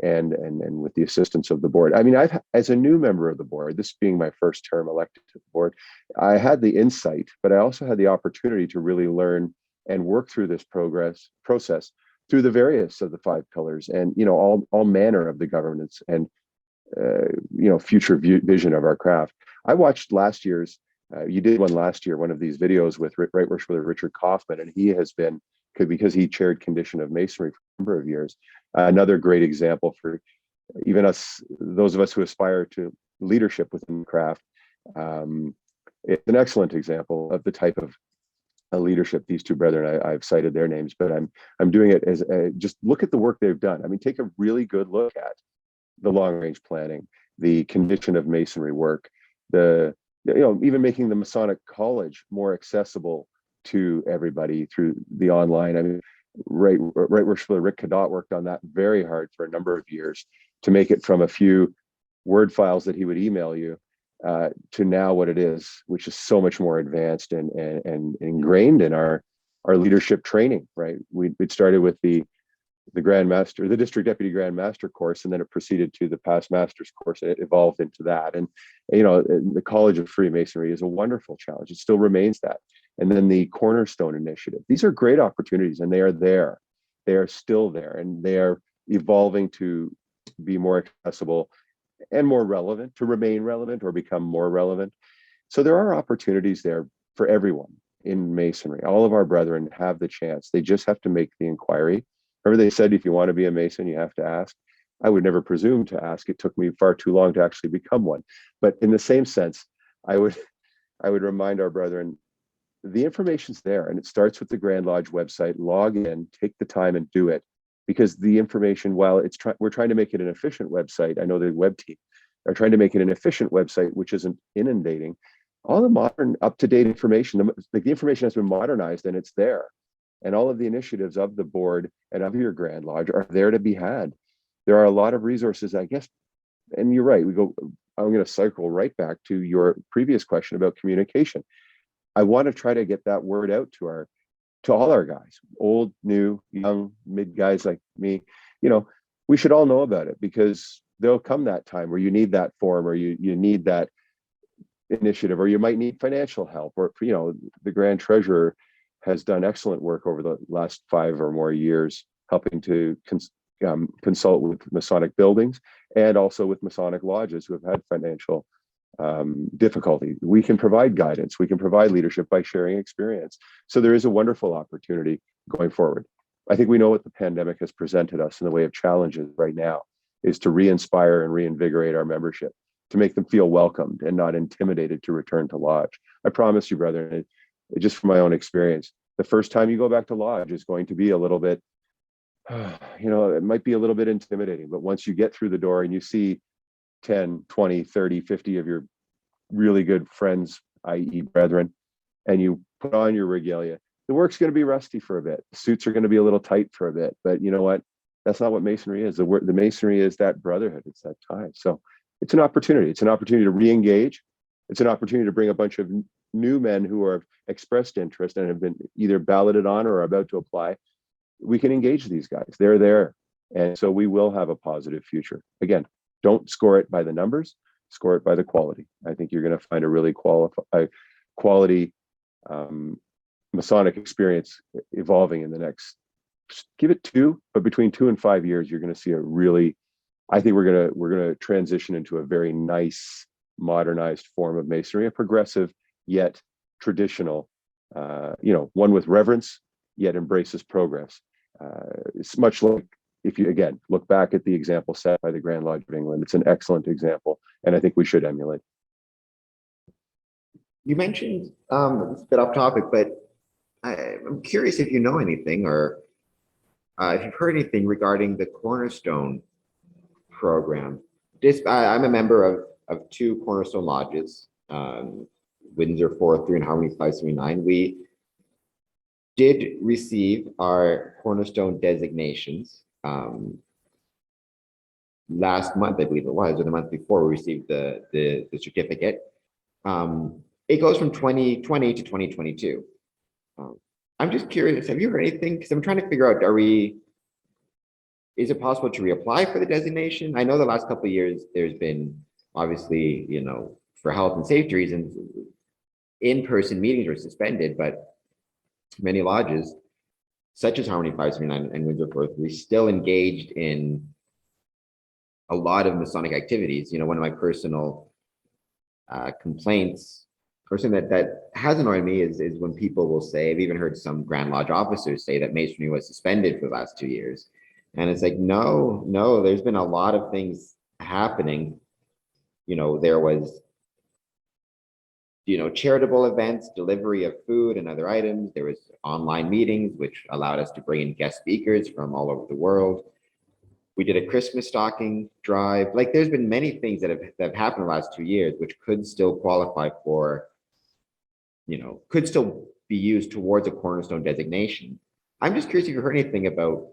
and with the assistance of the board. I mean, as a new member of the board, this being my first term elected to the board, I had the insight, but I also had the opportunity to really learn and work through this process through the various of the 5 pillars, and all manner of the governance and future vision of our craft. I watched last year's. You did one last year, one of these videos with Right Worshipful Richard Kaufman, and he has been, because he chaired Condition of Masonry for a number of years, another great example for even us, those of us who aspire to leadership within the craft. It's an excellent example of the type of leadership these two brethren, I've cited their names, but I'm doing it as just look at the work they've done. I mean, take a really good look at the long range planning, the Condition of Masonry work, even making the Masonic College more accessible to everybody through the online. I mean, Right Worshipful Rick Cadot worked on that very hard for a number of years to make it from a few Word files that he would email you to now what it is, which is so much more advanced and ingrained in our leadership training. Right, it started with the Grand Master, the District Deputy Grand Master course, and then it proceeded to the Past Masters course, and it evolved into that. And the College of Freemasonry is a wonderful challenge. It still remains that. And then the Cornerstone Initiative. These are great opportunities, and they are there. They are still there, and they are evolving to be more accessible and more relevant, to remain relevant or become more relevant. So there are opportunities there for everyone in Masonry. All of our brethren have the chance. They just have to make the inquiry. Remember, they said, if you want to be a Mason, you have to ask. I would never presume to ask. It took me far too long to actually become one. But in the same sense, I would remind our brethren, the information's there, and it starts with the Grand Lodge website. Log in, take the time and do it, because the information, while we're trying to make it an efficient website, I know the web team are trying to make it an efficient website, which isn't inundating. All the modern, up-to-date information, the information has been modernized, and it's there. And all of the initiatives of the board and of your Grand Lodge are there to be had. There are a lot of resources, I guess, and you're right. I'm going to cycle right back to your previous question about communication. I want to try to get that word out to all our guys, old, new, young, mid guys like me. We should all know about it, because there'll come that time where you need that form, or you need that initiative, or you might need financial help, or the Grand Treasurer has done excellent work over the last 5 or more years, helping to consult with Masonic buildings and also with Masonic lodges who have had financial difficulty. We can provide guidance, we can provide leadership by sharing experience. So there is a wonderful opportunity going forward. I think we know what the pandemic has presented us in the way of challenges right now is to re-inspire and reinvigorate our membership, to make them feel welcomed and not intimidated to return to lodge. I promise you, brethren, just from my own experience, the first time you go back to lodge is going to be a little bit, it might be a little bit intimidating, but once you get through the door and you see 10, 20, 30, 50 of your really good friends, i.e. brethren, and you put on your regalia, the work's going to be rusty for a bit. The suits are going to be a little tight for a bit, but you know what? That's not what Masonry is. The Masonry is that brotherhood. It's that tie. So it's an opportunity. It's an opportunity to re-engage. It's an opportunity to bring a bunch of new men who have expressed interest and have been either balloted on or are about to apply. We can engage these guys. They're there. And so we will have a positive future. Again, don't score it by the numbers, score it by the quality. I think you're going to find a really quality Masonic experience evolving in the next, give it 2, but between 2 and 5 years, you're going to see I think we're going to transition into a very nice, modernized form of Masonry, a progressive yet traditional, one with reverence yet embraces progress. It's much like, if you again look back at the example set by the Grand Lodge of England, it's an excellent example, and I think we should emulate. You mentioned it's a bit off topic, but I'm curious if you know anything, or if you've heard anything regarding the Cornerstone program. I'm a member of 2 Cornerstone lodges, Windsor 403 and Harmony 539. We did receive our Cornerstone designations last month, I believe it was, or the month before we received the certificate. It goes from 2020 to 2022. I'm just curious, have you heard anything? Because I'm trying to figure out, are we is it possible to reapply for the designation? I know the last couple of years, there's been obviously, for health and safety reasons, in-person meetings were suspended, but many lodges, such as Harmony 579 and Windsor Forth, we still engaged in a lot of Masonic activities. One of my personal complaints, or something that has annoyed me is when people will say, I've even heard some Grand Lodge officers say that Masonry was suspended for the last 2 years. And it's like, no, there's been a lot of things happening. There was, charitable events, delivery of food and other items. There was online meetings, which allowed us to bring in guest speakers from all over the world. We did a Christmas stocking drive. Like, there's been many things that have happened in the last 2 years, which could still qualify for, could still be used towards a cornerstone designation. I'm just curious if you heard anything about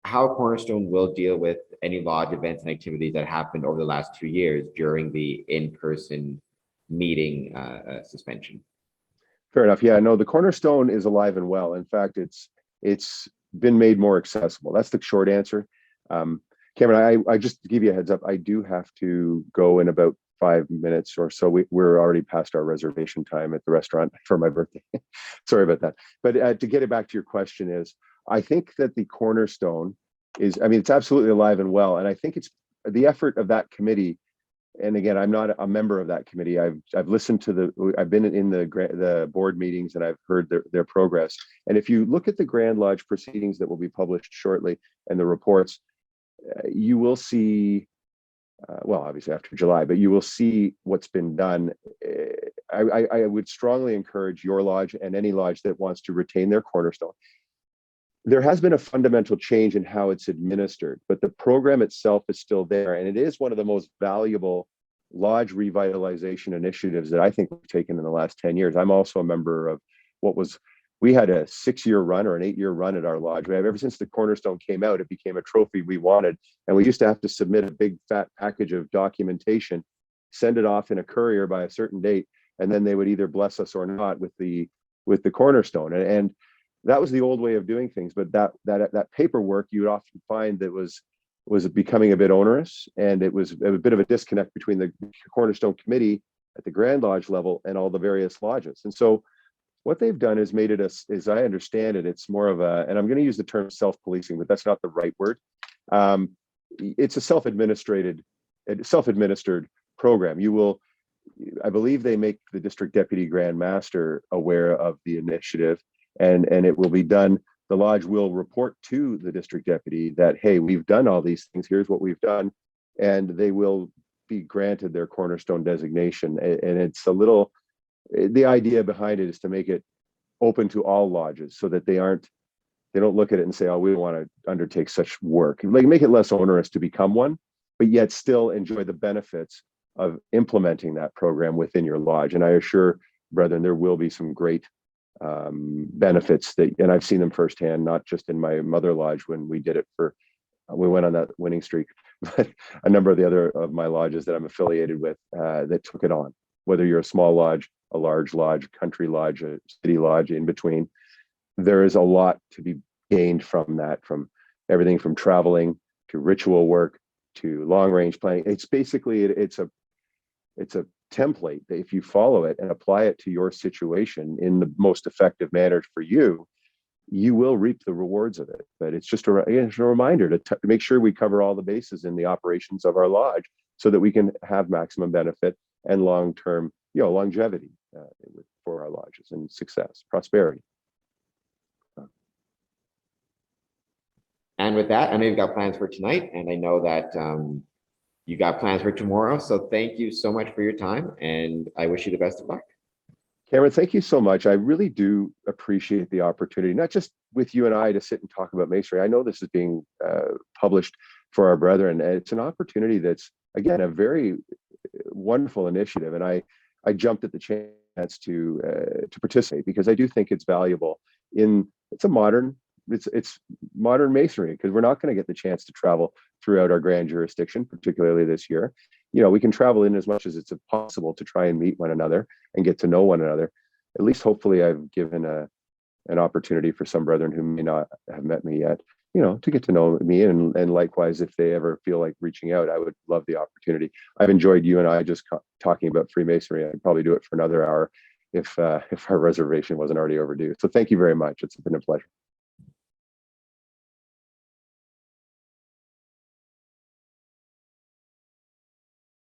how Cornerstone will deal with any lodge events and activities that happened over the last 2 years during the in-person meeting suspension. Fair enough. Yeah, no, the Cornerstone is alive and well. In fact, it's been made more accessible. That's the short answer. Cameron, I just to give you a heads up, I do have to go in about 5 minutes or so. We're already past our reservation time at the restaurant for my birthday. Sorry about that. But to get it back to your question is, I think that the Cornerstone is, it's absolutely alive and well. And I think it's the effort of that committee. And again, I'm not a member of that committee. I've listened to I've been in the board meetings and I've heard their progress. And if you look at the Grand Lodge proceedings that will be published shortly and the reports, you will see, well, obviously after July, but you will see what's been done. I would strongly encourage your lodge and any lodge that wants to retain their Cornerstone. There has been a fundamental change in how it's administered, but the program itself is still there. And it is one of the most valuable lodge revitalization initiatives that I think we've taken in the last 10 years. I'm also a member of we had a 6-year run or an 8-year run at our lodge. Ever since the Cornerstone came out, it became a trophy we wanted. And we used to have to submit a big fat package of documentation, send it off in a courier by a certain date, and then they would either bless us or not with the Cornerstone. And that was the old way of doing things, but that paperwork you would often find that was becoming a bit onerous, and it was a bit of a disconnect between the Cornerstone committee at the Grand Lodge level and all the various lodges. And so what they've done is made it as I understand it, it's more of and I'm going to use the term self-policing, but that's not the right word. It's a self-administered program. I believe they make the district deputy grand master aware of the initiative, and it will be done. The lodge will report to the district deputy that, hey, we've done all these things, here's what we've done, and they will be granted their Cornerstone designation. And it's the idea behind it is to make it open to all lodges so that they don't look at it and say, oh, we don't want to undertake such work. Like, make it less onerous to become one, but yet still enjoy the benefits of implementing that program within your lodge. And I assure brethren, there will be some great benefits and I've seen them firsthand, not just in my mother lodge when we did it we went on that winning streak, but a number of the other of my lodges that I'm affiliated with that took it on, whether you're a small lodge, a large lodge, country lodge, a city lodge, in between. There is a lot to be gained from that, from everything from traveling to ritual work to long range planning. It's basically, it's a template that if you follow it and apply it to your situation in the most effective manner for you, you will reap the rewards of it. But it's just a reminder to make sure we cover all the bases in the operations of our lodge so that we can have maximum benefit and long-term, longevity for our lodges and success, prosperity. And with that, I know you've got plans for tonight, and I know that you got plans for tomorrow. So thank you so much for your time, and I wish you the best of luck. Cameron, thank you so much. I really do appreciate the opportunity, not just with you and I to sit and talk about masonry. I know this is being published for our brethren, and it's an opportunity that's, again, a very wonderful initiative. And I jumped at the chance to participate because I do think it's valuable. It's modern masonry, because we're not going to get the chance to travel throughout our grand jurisdiction, particularly this year. We can travel in as much as it's possible to try and meet one another and get to know one another. At least, hopefully, I've given an opportunity for some brethren who may not have met me yet to get to know me, and likewise, if they ever feel like reaching out, I would love the opportunity. I've enjoyed you and I just talking about Freemasonry. I'd probably do it for another hour if our reservation wasn't already overdue. So thank you very much. It's been a pleasure.